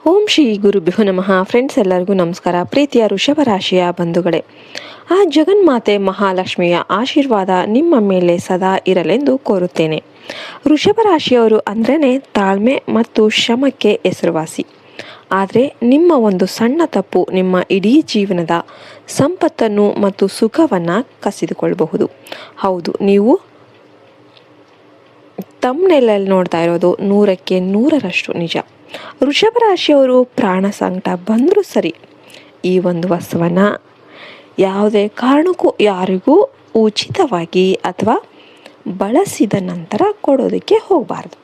ಓಂ ಶ್ರೀ ಗುರುಭ್ಯೋ ನಮಃ. ಫ್ರೆಂಡ್ಸ್, ಎಲ್ಲರಿಗೂ ನಮಸ್ಕಾರ. ಪ್ರೀತಿಯ ವೃಷಭ ರಾಶಿಯ ಬಂಧುಗಳೇ, ಆ ಜಗನ್ಮಾತೆ ಮಹಾಲಕ್ಷ್ಮಿಯ ಆಶೀರ್ವಾದ ನಿಮ್ಮ ಮೇಲೆ ಸದಾ ಇರಲೆಂದು ಕೋರುತ್ತೇನೆ. ವೃಷಭ ರಾಶಿಯವರು ಅಂದ್ರೇ ತಾಳ್ಮೆ ಮತ್ತು ಶ್ರಮಕ್ಕೆ ಹೆಸರುವಾಸಿ. ಆದರೆ ನಿಮ್ಮ ಒಂದು ಸಣ್ಣ ತಪ್ಪು ನಿಮ್ಮ ಇಡೀ ಜೀವನದ ಸಂಪತ್ತನ್ನು ಮತ್ತು ಸುಖವನ್ನು ಕಸಿದುಕೊಳ್ಳಬಹುದು. ಹೌದು, ನೀವು ತಮ್ಮನೆಲ್ಲಲ್ಲಿ ನೋಡ್ತಾ ಇರೋದು 100ಕ್ಕೆ 100ರಷ್ಟು ನಿಜ. ವೃಷಭ ರಾಶಿಯವರು ಪ್ರಾಣ ಸಂಕಟ ಬಂದರೂ ಸರಿ, ಈ ಒಂದು ವಸ್ತುವನ್ನು ಯಾವುದೇ ಕಾರಣಕ್ಕೂ ಯಾರಿಗೂ ಉಚಿತವಾಗಿ ಅಥವಾ ಬಳಸಿದ ನಂತರ ಕೊಡೋದಕ್ಕೆ ಹೋಗಬಾರ್ದು.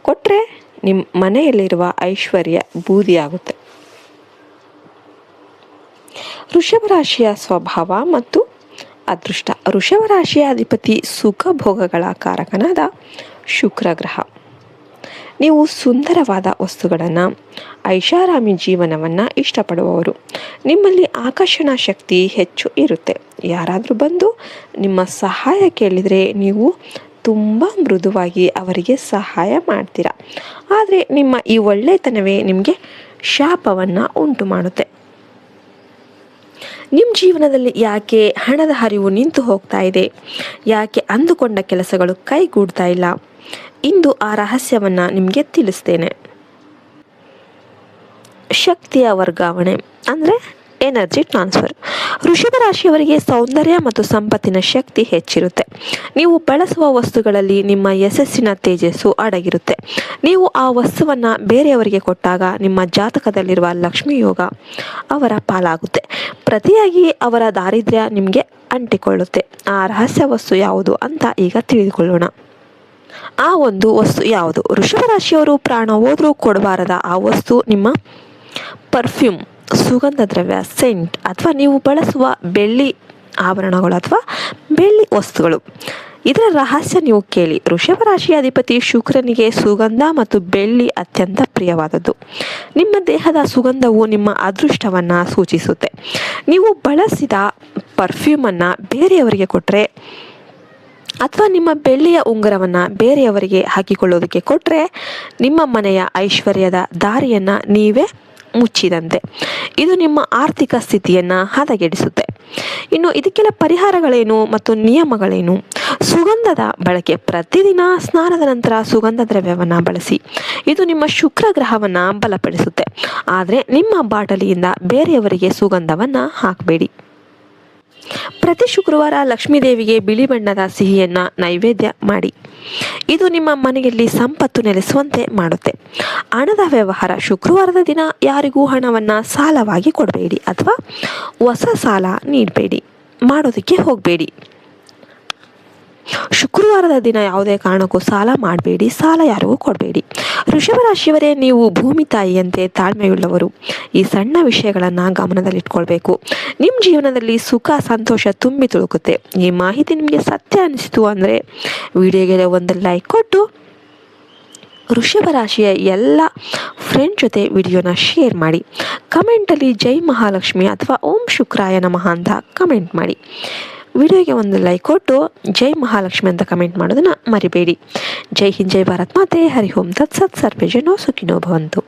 ಕೊಟ್ಟರೆ ನಿಮ್ಮ ಮನೆಯಲ್ಲಿರುವ ಐಶ್ವರ್ಯ ಬೂದಿಯಾಗುತ್ತೆ. ವೃಷಭ ರಾಶಿಯ ಸ್ವಭಾವ ಮತ್ತು ಅದೃಷ್ಟ. ವೃಷಭ ರಾಶಿಯ ಅಧಿಪತಿ ಸುಖ ಭೋಗಗಳ ಕಾರಕನಾದ ಶುಕ್ರ ಗ್ರಹ. ನೀವು ಸುಂದರವಾದ ವಸ್ತುಗಳನ್ನು, ಐಷಾರಾಮಿ ಜೀವನವನ್ನು ಇಷ್ಟಪಡುವವರು. ನಿಮ್ಮಲ್ಲಿ ಆಕರ್ಷಣಾ ಶಕ್ತಿ ಹೆಚ್ಚು ಇರುತ್ತೆ. ಯಾರಾದರೂ ಬಂದು ನಿಮ್ಮ ಸಹಾಯ ಕೇಳಿದರೆ ನೀವು ತುಂಬ ಮೃದುವಾಗಿ ಅವರಿಗೆ ಸಹಾಯ ಮಾಡ್ತೀರಾ. ಆದರೆ ನಿಮ್ಮ ಈ ಒಳ್ಳೆತನವೇ ನಿಮಗೆ ಶಾಪವನ್ನು ಉಂಟು ಮಾಡುತ್ತೆ. ನಿಮ್ಮ ಜೀವನದಲ್ಲಿ ಯಾಕೆ ಹಣದ ಹರಿವು ನಿಂತು ಹೋಗ್ತಾ ಇದೆ, ಯಾಕೆ ಅಂದುಕೊಂಡ ಕೆಲಸಗಳು ಕೈಗೂಡ್ತಾ ಇಲ್ಲ, ಇಂದು ಆ ರಹಸ್ಯವನ್ನು ನಿಮಗೆ ತಿಳಿಸ್ತೇನೆ. ಶಕ್ತಿಯ ವರ್ಗಾವಣೆ ಅಂದರೆ ಎನರ್ಜಿ ಟ್ರಾನ್ಸ್ಫರ್. ವೃಷಭ ರಾಶಿಯವರಿಗೆ ಸೌಂದರ್ಯ ಮತ್ತು ಸಂಪತ್ತಿನ ಶಕ್ತಿ ಹೆಚ್ಚಿರುತ್ತೆ. ನೀವು ಬಳಸುವ ವಸ್ತುಗಳಲ್ಲಿ ನಿಮ್ಮ ಯಶಸ್ಸಿನ ತೇಜಸ್ಸು ಅಡಗಿರುತ್ತೆ. ನೀವು ಆ ವಸ್ತುವನ್ನು ಬೇರೆಯವರಿಗೆ ಕೊಟ್ಟಾಗ ನಿಮ್ಮ ಜಾತಕದಲ್ಲಿರುವ ಲಕ್ಷ್ಮೀ ಯೋಗ ಅವರ ಪಾಲಾಗುತ್ತೆ. ಪ್ರತಿಯಾಗಿ ಅವರ ದಾರಿದ್ರ್ಯ ನಿಮಗೆ ಅಂಟಿಕೊಳ್ಳುತ್ತೆ. ಆ ರಹಸ್ಯ ವಸ್ತು ಯಾವುದು ಅಂತ ಈಗ ತಿಳಿದುಕೊಳ್ಳೋಣ. ಆ ಒಂದು ವಸ್ತು ಯಾವುದು? ವೃಷಭ ರಾಶಿಯವರು ಪ್ರಾಣ ಹೋದರೂ ಕೊಡಬಾರದ ಆ ವಸ್ತು ನಿಮ್ಮ ಪರ್ಫ್ಯೂಮ್, ಸುಗಂಧ ದ್ರವ್ಯ, ಸೆಂಟ್ ಅಥವಾ ನೀವು ಬಳಸುವ ಬೆಳ್ಳಿ ಆಭರಣಗಳು ಅಥವಾ ಬೆಳ್ಳಿ ವಸ್ತುಗಳು. ಇದರ ರಹಸ್ಯ ನೀವು ಕೇಳಿ. ವೃಷಭ ರಾಶಿಯ ಅಧಿಪತಿ ಶುಕ್ರನಿಗೆ ಸುಗಂಧ ಮತ್ತು ಬೆಳ್ಳಿ ಅತ್ಯಂತ ಪ್ರಿಯವಾದದ್ದು. ನಿಮ್ಮ ದೇಹದ ಸುಗಂಧವು ನಿಮ್ಮ ಅದೃಷ್ಟವನ್ನು ಸೂಚಿಸುತ್ತೆ. ನೀವು ಬಳಸಿದ ಪರ್ಫ್ಯೂಮನ್ನು ಬೇರೆಯವರಿಗೆ ಕೊಟ್ಟರೆ ಅಥವಾ ನಿಮ್ಮ ಬೆಳ್ಳಿಯ ಉಂಗುರವನ್ನು ಬೇರೆಯವರಿಗೆ ಹಾಕಿಕೊಳ್ಳೋದಕ್ಕೆ ಕೊಟ್ಟರೆ ನಿಮ್ಮ ಮನೆಯ ಐಶ್ವರ್ಯದ ದಾರಿಯನ್ನು ನೀವೇ ಮುಚ್ಚಿದಂತೆ. ಇದು ನಿಮ್ಮ ಆರ್ಥಿಕ ಸ್ಥಿತಿಯನ್ನು ಹದಗೆಡಿಸುತ್ತೆ. ಇನ್ನು ಇದಕ್ಕೆಲ್ಲ ಪರಿಹಾರಗಳೇನು ಮತ್ತು ನಿಯಮಗಳೇನು? ಸುಗಂಧದ ಬಳಕೆ. ಪ್ರತಿದಿನ ಸ್ನಾನದ ನಂತರ ಸುಗಂಧ ದ್ರವ್ಯವನ್ನು ಬಳಸಿ. ಇದು ನಿಮ್ಮ ಶುಕ್ರ ಗ್ರಹವನ್ನು ಬಲಪಡಿಸುತ್ತೆ. ಆದರೆ ನಿಮ್ಮ ಬಾಟಲಿಯಿಂದ ಬೇರೆಯವರಿಗೆ ಸುಗಂಧವನ್ನು ಹಾಕಬೇಡಿ. ಪ್ರತಿ ಶುಕ್ರವಾರ ಲಕ್ಷ್ಮೀದೇವಿಗೆ ಬಿಳಿ ಬಣ್ಣದ ಸಿಹಿಯನ್ನು ನೈವೇದ್ಯ ಮಾಡಿ. ಇದು ನಿಮ್ಮ ಮನೆಯಲ್ಲಿ ಸಂಪತ್ತು ನೆಲೆಸುವಂತೆ ಮಾಡುತ್ತೆ. ಹಣದ ವ್ಯವಹಾರ. ಶುಕ್ರವಾರದ ದಿನ ಯಾರಿಗೂ ಹಣವನ್ನು ಸಾಲವಾಗಿ ಕೊಡಬೇಡಿ ಅಥವಾ ಹೊಸ ಸಾಲ ನೀಡಬೇಡಿ, ಮಾಡೋದಕ್ಕೆ ಹೋಗಬೇಡಿ. ಶುಕ್ರವಾರದ ದಿನ ಯಾವುದೇ ಕಾರಣಕ್ಕೂ ಸಾಲ ಮಾಡಬೇಡಿ, ಸಾಲ ಯಾರಿಗೂ ಕೊಡಬೇಡಿ. ವೃಷಭ ರಾಶಿಯವರೇ, ನೀವು ಭೂಮಿ ತಾಯಿಯಂತೆ ತಾಳ್ಮೆಯುಳ್ಳವರು. ಈ ಸಣ್ಣ ವಿಷಯಗಳನ್ನು ಗಮನದಲ್ಲಿಟ್ಕೊಳ್ಬೇಕು. ನಿಮ್ಮ ಜೀವನದಲ್ಲಿ ಸುಖ ಸಂತೋಷ ತುಂಬಿ ತುಳುಕುತ್ತೆ. ಈ ಮಾಹಿತಿ ನಿಮಗೆ ಸತ್ಯ ಅನಿಸಿತು ಅಂದರೆ ವಿಡಿಯೋಗೆ ಒಂದು ಲೈಕ್ ಕೊಟ್ಟು ವೃಷಭ ರಾಶಿಯ ಎಲ್ಲ ಫ್ರೆಂಡ್ ಜೊತೆ ವಿಡಿಯೋನ ಶೇರ್ ಮಾಡಿ. ಕಮೆಂಟಲ್ಲಿ ಜೈ ಮಹಾಲಕ್ಷ್ಮಿ ಅಥವಾ ಓಂ ಶುಕ್ರಾಯ ನಮಃ ಅಂತ ಕಮೆಂಟ್ ಮಾಡಿ. ವಿಡಿಯೋಗೆ ಒಂದು ಲೈಕ್ ಕೊಟ್ಟು ಜೈ ಮಹಾಲಕ್ಷ್ಮಿ ಅಂತ ಕಮೆಂಟ್ ಮಾಡೋದನ್ನು ಮರಿಬೇಡಿ. ಜೈ ಹಿಂದ್, ಜೈ ಭಾರತ್ ಮಾತೆ, ಹರಿ ಓಂ ತತ್ಸತ್, ಸರ್ವೇ ಜನೋ ಸುಖಿನೋ ಭವಂತು.